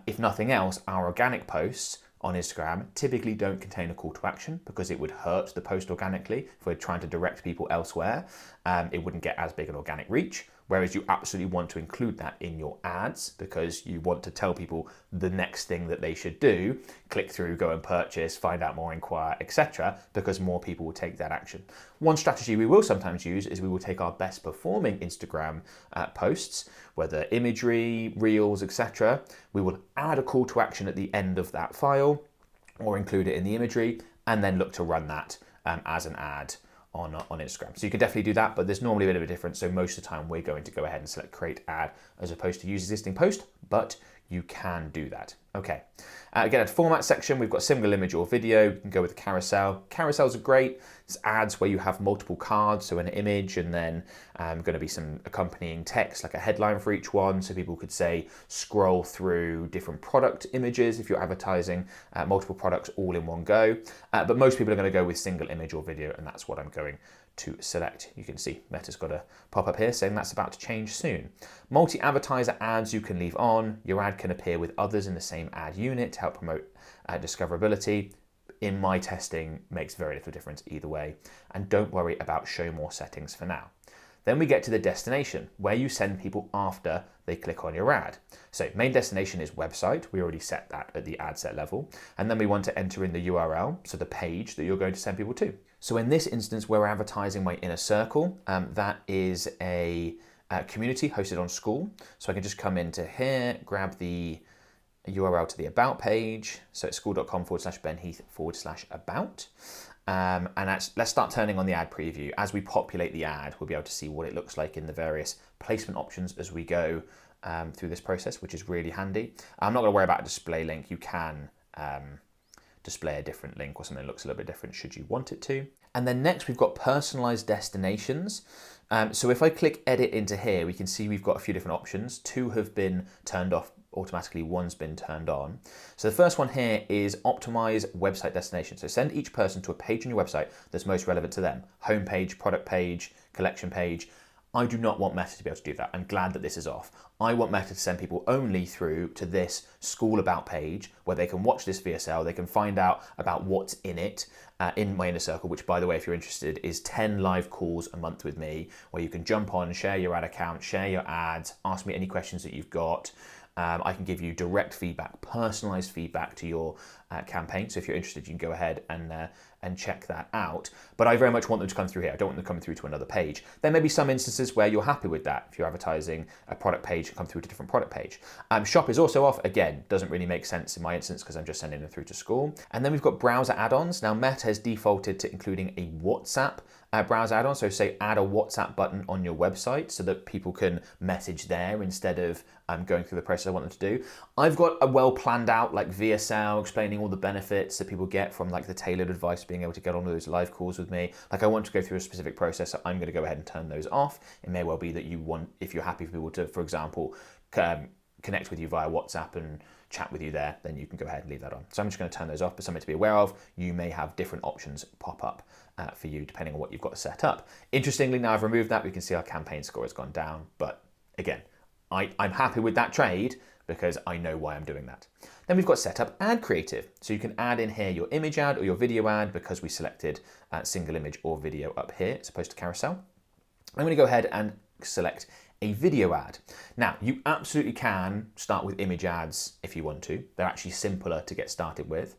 If nothing else, our organic posts on Instagram typically don't contain a call to action because it would hurt the post organically. If we're trying to direct people elsewhere, it wouldn't get as big an organic reach. Whereas you absolutely want to include that in your ads because you want to tell people the next thing that they should do, click through, go and purchase, find out more, inquire, etc., because more people will take that action. One strategy we will sometimes use is we will take our best performing Instagram posts, whether imagery, reels, etc. We will add a call to action at the end of that file or include it in the imagery and then look to run that as an ad on Instagram. So you can definitely do that, but there's normally a bit of a difference. So most of the time we're going to go ahead and select create ad as opposed to use existing post, but you can do that. Okay. Again, at the format section, we've got single image or video. You can go with the carousel. Carousels are great. It's ads where you have multiple cards, so an image and then going to be some accompanying text, like a headline for each one. So people could say scroll through different product images if you're advertising multiple products all in one go. But most people are going to go with single image or video, and that's what I'm going to select. You can see Meta's got a pop-up here saying that's about to change soon. Multi-advertiser ads you can leave on. Your ad can appear with others in the same ad unit to help promote discoverability. In my testing, makes very little difference either way. And don't worry about show more settings for now. Then we get to the destination, where you send people after they click on your ad. So main destination is website. We already set that at the ad set level. And then we want to enter in the URL, so the page that you're going to send people to. So in this instance, we're advertising my inner circle. That is a community hosted on School. So I can just come into here, grab the URL to the about page. So it's school.com/Ben Heath/about. And let's start turning on the ad preview. As we populate the ad, we'll be able to see what it looks like in the various placement options as we go through this process, which is really handy. I'm not going to worry about a display link. You can display a different link or something that looks a little bit different should you want it to. And then next we've got personalized destinations. So if I click edit into here, we can see we've got a few different options. 2 have been turned off automatically, 1's been turned on. So the first one here is optimize website destination. So send each person to a page on your website that's most relevant to them. Homepage, product page, collection page. I do not want Meta to be able to do that. I'm glad that this is off. I want Meta to send people only through to this school about page where they can watch this VSL, they can find out about what's in it, in my inner circle, which by the way, if you're interested, is 10 live calls a month with me where you can jump on, share your ad account, share your ads, ask me any questions that you've got. I can give you direct feedback, personalized feedback to your campaign. So if you're interested, you can go ahead and check that out. But I very much want them to come through here. I don't want them coming through to another page. There may be some instances where you're happy with that. If you're advertising a product page, come through to a different product page. Shop is also off. Again, doesn't really make sense in my instance because I'm just sending them through to school. And then we've got browser add-ons. Now Meta has defaulted to including a WhatsApp browser add-on. So say add a WhatsApp button on your website so that people can message there instead of going through the process I want them to do. I've got a well planned out like VSL explaining all the benefits that people get from like the tailored advice, being able to get on those live calls with me. Like I want to go through a specific process, so I'm going to go ahead and turn those off. It may well be that you want, if you're happy for people to, for example, connect with you via WhatsApp and chat with you there, then you can go ahead and leave that on. So I'm just going to turn those off, but something to be aware of. You may have different options pop up for you depending on what you've got set up. Interestingly, now I've removed that, we can see our campaign score has gone down. But again, I'm happy with that trade because I know why I'm doing that. Then we've got set up ad creative. So you can add in here your image ad or your video ad because we selected single image or video up here as opposed to carousel. I'm going to go ahead and select a video ad. Now, you absolutely can start with image ads if you want to. They're actually simpler to get started with.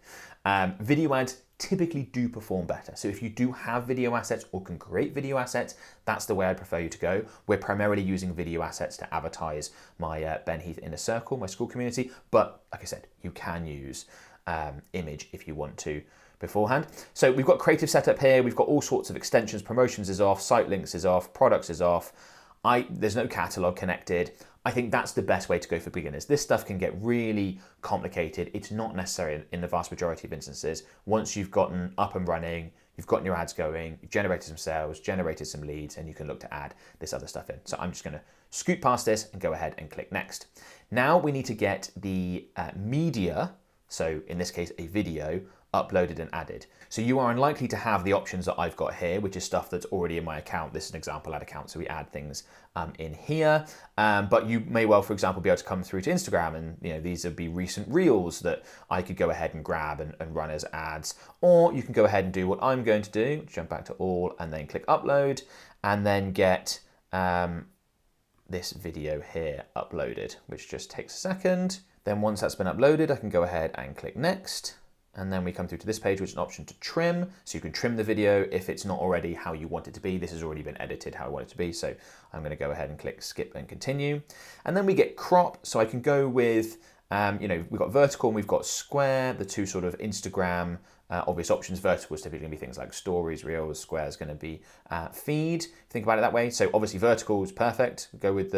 Video ads typically do perform better. So if you do have video assets or can create video assets, that's the way I'd prefer you to go. We're primarily using video assets to advertise my Ben Heath Inner Circle, my school community. But like I said, you can use image if you want to beforehand. So we've got creative setup here. We've got all sorts of extensions. Promotions is off, site links is off, products is off. There's no catalog connected. I think that's the best way to go for beginners. This stuff can get really complicated. It's not necessary in the vast majority of instances. Once you've gotten up and running, you've gotten your ads going, you've generated some sales, generated some leads, and you can look to add this other stuff in. So I'm just going to scoot past this and go ahead and click next. Now we need to get the media, so in this case a video, uploaded and added. So you are unlikely to have the options that I've got here, which is stuff that's already in my account. This is an example ad account, so we add things in here. But you may well, for example, be able to come through to Instagram, and these would be recent reels that I could go ahead and grab and run as ads. Or you can go ahead and do what I'm going to do, jump back to all and then click upload, and then get this video here uploaded, which just takes a second. Then once that's been uploaded, I can go ahead and click next. And then we come through to this page, which is an option to trim. So you can trim the video if it's not already how you want it to be. This has already been edited how I want it to be. So I'm going to go ahead and click skip and continue. And then we get crop. So I can go with, we've got vertical and we've got square, the two sort of Instagram obvious options. Vertical is typically going to be things like stories, reels. Square is going to be feed. Think about it that way. So obviously vertical is perfect. Go with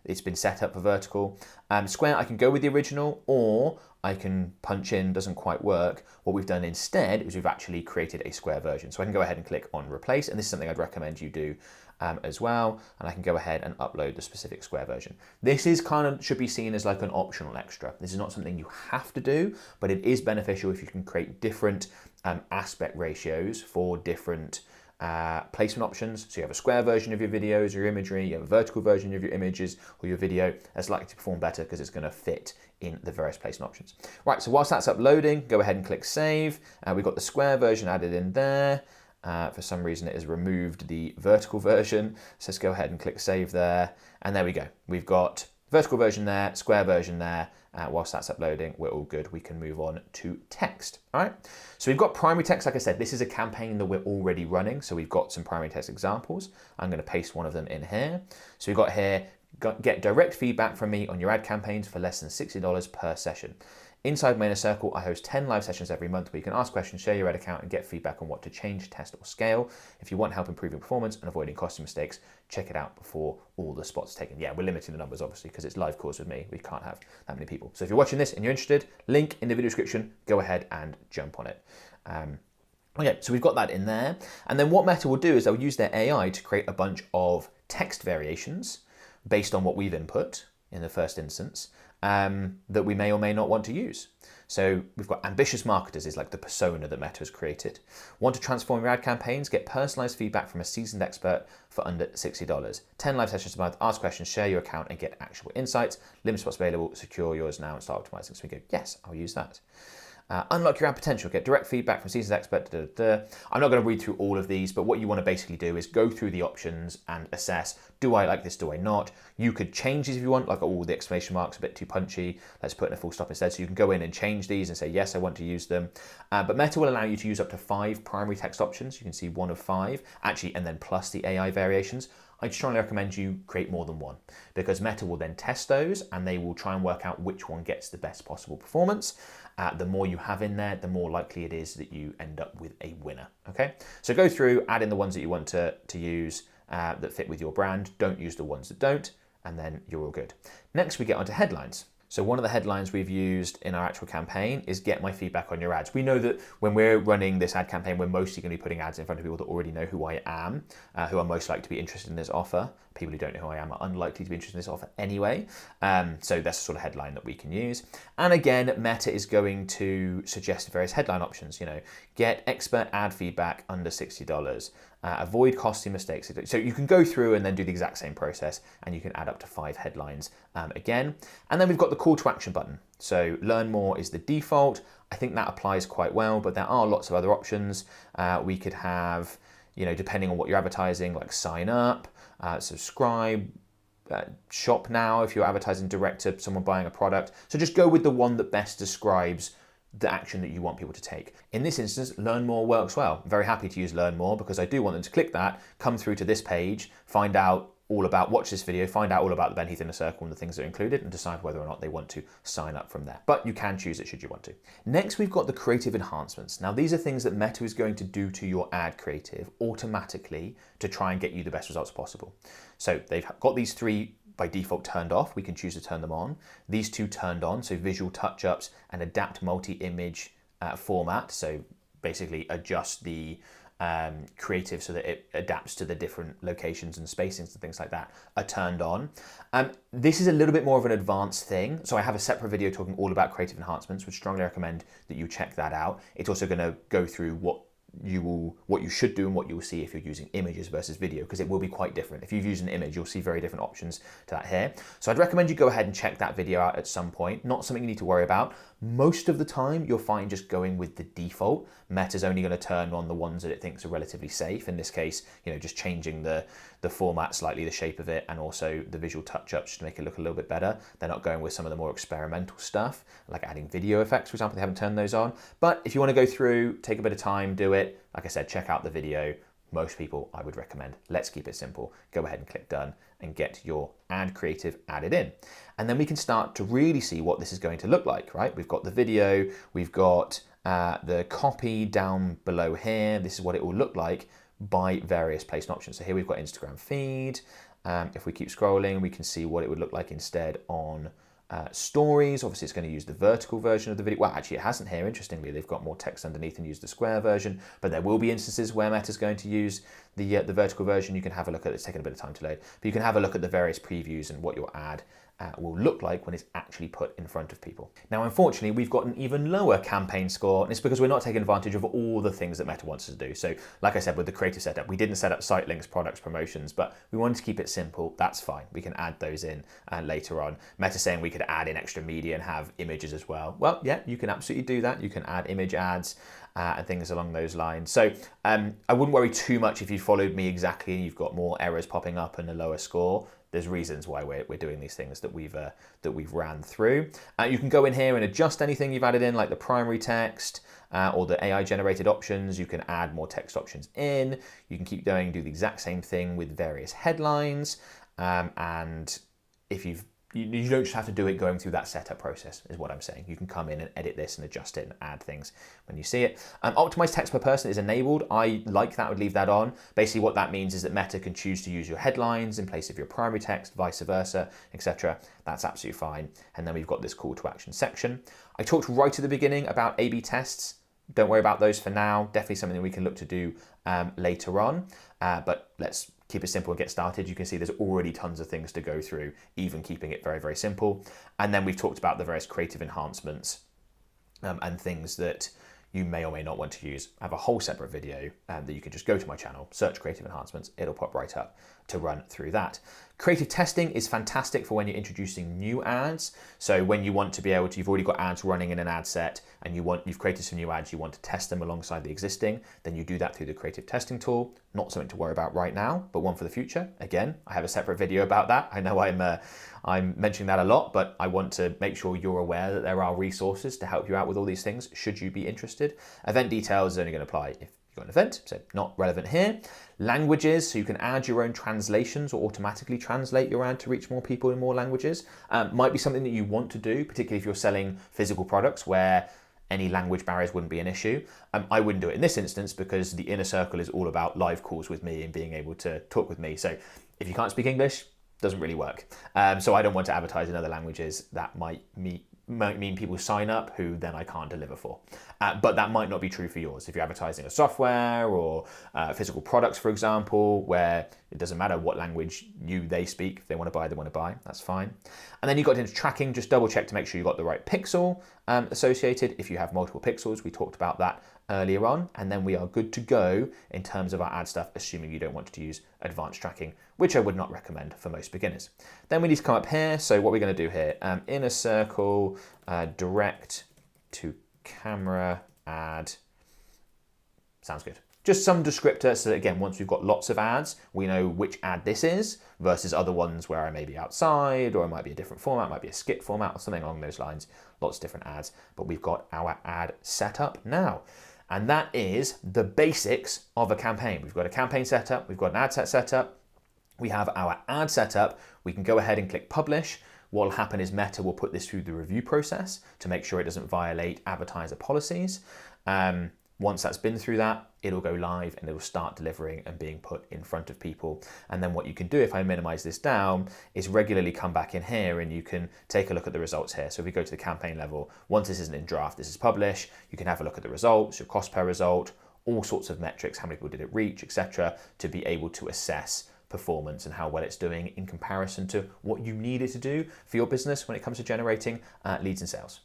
it's been set up for vertical. Square, I can go with the original, or I can punch in, doesn't quite work. What we've done instead is we've actually created a square version. So I can go ahead and click on replace, and this is something I'd recommend you do as well. And I can go ahead and upload the specific square version. This is should be seen as like an optional extra. This is not something you have to do, but it is beneficial if you can create different aspect ratios for different placement options. So you have a square version of your videos, your imagery, you have a vertical version of your images or your video. That's likely to perform better because it's going to fit in the various placement options. Right, so whilst that's uploading, go ahead and click save. We've got the square version added in there. For some reason it has removed the vertical version. So let's go ahead and click save there. And there we go. We've got vertical version there, square version there. Whilst that's uploading, we're all good. We can move on to text. All right. So we've got primary text. Like I said, this is a campaign that we're already running. So we've got some primary text examples. I'm going to paste one of them in here. So we've got here, get direct feedback from me on your ad campaigns for less than $60 per session. Inside my inner circle, I host 10 live sessions every month where you can ask questions, share your ad account, and get feedback on what to change, test, or scale. If you want help improving performance and avoiding costly mistakes, check it out before all the spots are taken. Yeah, we're limiting the numbers, obviously, because it's live calls with me. We can't have that many people. So if you're watching this and you're interested, link in the video description, go ahead and jump on it. Okay, so we've got that in there. And then what Meta will do is they'll use their AI to create a bunch of text variations based on what we've input in the first instance. That we may or may not want to use. So we've got ambitious marketers is like the persona that Meta has created. Want to transform your ad campaigns? Get personalized feedback from a seasoned expert for under $60. 10 live sessions a month, ask questions, share your account, and get actionable insights. Limited spots available, secure yours now and start optimizing. So we go, yes, I'll use that. Unlock your ad potential, get direct feedback from seasoned expert. I'm not going to read through all of these, but what you want to basically do is go through the options and assess, do I like this, do I not? You could change these if you want, like all the exclamation marks a bit too punchy. Let's put in a full stop instead. So you can go in and change these and say, yes, I want to use them. But Meta will allow you to use up to 5 primary text options. You can see 1 of 5, actually, and then plus the AI variations. I'd strongly recommend you create more than 1 because Meta will then test those and they will try and work out which one gets the best possible performance. The more you have in there, the more likely it is that you end up with a winner. Okay, so go through, add in the ones that you want to use that fit with your brand. Don't use the ones that don't, and then you're all good. Next, we get onto headlines. So one of the headlines we've used in our actual campaign is get my feedback on your ads. We know that when we're running this ad campaign, we're mostly going to be putting ads in front of people that already know who I am, who are most likely to be interested in this offer. People who don't know who I am are unlikely to be interested in this offer anyway. So that's the sort of headline that we can use. And again, Meta is going to suggest various headline options, get expert ad feedback under $60. Avoid costly mistakes. So you can go through and then do the exact same process and you can add up to 5 headlines again. And then we've got the call to action button. So learn more is the default. I think that applies quite well, but there are lots of other options. We could have, depending on what you're advertising, like sign up, subscribe, shop now if you're advertising direct to someone buying a product. So just go with the one that best describes the action that you want people to take. In this instance, learn more works well. I'm very happy to use learn more because I do want them to click that, come through to this page, find out all about, watch this video, find out all about the Ben Heath Inner Circle and the things that are included, and decide whether or not they want to sign up from there. But you can choose it should you want to. Next, we've got the creative enhancements. Now, these are things that Meta is going to do to your ad creative automatically to try and get you the best results possible. So they've got these 3 by default turned off. We can choose to turn them on. These 2 turned on, so visual touch-ups and adapt multi-image format. So basically adjust the creative so that it adapts to the different locations and spacings and things like that are turned on. This is a little bit more of an advanced thing. So I have a separate video talking all about creative enhancements, which strongly recommend that you check that out. It's also going to go through what you should do and what you will see if you're using images versus video, because it will be quite different. If you've used an image, you'll see very different options to that here. So I'd recommend you go ahead and check that video out at some point. Not something you need to worry about. Most of the time, you'll find just going with the default. Meta's only going to turn on the ones that it thinks are relatively safe. In this case, just changing the format slightly, the shape of it, and also the visual touch-ups to make it look a little bit better. They're not going with some of the more experimental stuff, like adding video effects, for example. They haven't turned those on. But if you want to go through, take a bit of time, do it. Like I said, check out the video. Most people, I would recommend, let's keep it simple. Go ahead and click done and get your ad creative added in. And then we can start to really see what this is going to look like, right? We've got the video, we've got the copy down below here. This is what it will look like by various placement options. So here we've got Instagram feed. If we keep scrolling, we can see what it would look like instead on stories. Obviously, it's going to use the vertical version of the video. Well, actually, it hasn't here. Interestingly, they've got more text underneath and use the square version. But there will be instances where Meta's going to use the vertical version. You can have a look at it. It's taking a bit of time to load. But you can have a look at the various previews and what your ad will look like when it's actually put in front of people. Now, unfortunately, we've got an even lower campaign score, and it's because we're not taking advantage of all the things that Meta wants us to do. So, like I said, with the creative setup, we didn't set up site links, products, promotions, but we wanted to keep it simple. That's fine. We can add those in later on. Meta's saying we could add in extra media and have images as well. Well, yeah, you can absolutely do that. You can add image ads and things along those lines. So I wouldn't worry too much if you followed me exactly and you've got more errors popping up and a lower score. There's reasons why we're doing these things that we've ran through. You can go in here and adjust anything you've added in, like the primary text or the AI generated options. You can add more text options in. You can keep going, do the exact same thing with various headlines. And if you don't just have to do it going through that setup process, is what I'm saying. You can come in and edit this and adjust it and add things when you see it. Optimized text per person is enabled. I like that, I would leave that on. Basically what that means is that Meta can choose to use your headlines in place of your primary text, vice versa, etc. That's absolutely fine. And then we've got this call to action section. I talked right at the beginning about A/B tests. Don't worry about those for now. Definitely something that we can look to do later on. But let's keep it simple and get started. You can see there's already tons of things to go through, even keeping it very, very simple. And then we've talked about the various creative enhancements and things that you may or may not want to use. I have a whole separate video that you can just go to my channel, search creative enhancements, it'll pop right up to run through that. Creative testing is fantastic for when you're introducing new ads. So when you want to be able to, you've already got ads running in an ad set and you've created some new ads, you want to test them alongside the existing, then you do that through the creative testing tool. Not something to worry about right now, but one for the future. Again, I have a separate video about that. I know I'm mentioning that a lot, but I want to make sure you're aware that there are resources to help you out with all these things, should you be interested. Event details is only going to apply if you've got an event, so not relevant here. Languages, so you can add your own translations or automatically translate your ad to reach more people in more languages. Might be something that you want to do, particularly if you're selling physical products where any language barriers wouldn't be an issue. I wouldn't do it in this instance because the inner circle is all about live calls with me and being able to talk with me. So if you can't speak English, doesn't really work. So I don't want to advertise in other languages. That might mean people sign up who then I can't deliver for. But that might not be true for yours. If you're advertising a software or physical products, for example, where it doesn't matter what language they speak, if they want to buy, that's fine. And then you got into tracking, just double check to make sure you got the right pixel associated. If you have multiple pixels, we talked about that earlier on, and then we are good to go in terms of our ad stuff, assuming you don't want to use advanced tracking, which I would not recommend for most beginners. Then we need to come up here. So what we're going to do here, inner circle, direct to camera ad. Sounds good. Just some descriptor so that, again, once we've got lots of ads, we know which ad this is versus other ones where I may be outside or it might be a different format, it might be a skit format or something along those lines. Lots of different ads, but we've got our ad set up now. And that is the basics of a campaign. We've got a campaign set up, we've got an ad set set up, we have our ad set up. We can go ahead and click publish. What will happen is Meta will put this through the review process to make sure it doesn't violate advertiser policies. Once that's been through that, it'll go live and it'll start delivering and being put in front of people. And then what you can do, if I minimize this down, is regularly come back in here and you can take a look at the results here. So if we go to the campaign level, once this isn't in draft, this is publish, you can have a look at the results, your cost per result, all sorts of metrics, how many people did it reach, etc., to be able to assess performance and how well it's doing in comparison to what you need it to do for your business when it comes to generating leads and sales.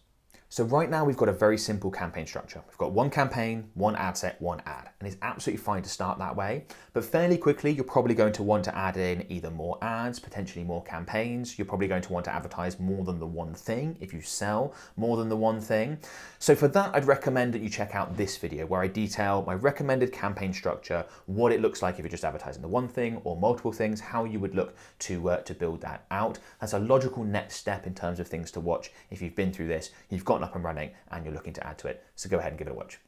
So right now we've got a very simple campaign structure. We've got one campaign, one ad set, one ad, and it's absolutely fine to start that way. But fairly quickly, you're probably going to want to add in either more ads, potentially more campaigns. You're probably going to want to advertise more than the one thing if you sell more than the one thing. So for that, I'd recommend that you check out this video where I detail my recommended campaign structure, what it looks like if you're just advertising the one thing or multiple things, how you would look to build that out. That's a logical next step in terms of things to watch if you've been through this, you've gotten up and running and you're looking to add to it. So go ahead and give it a watch.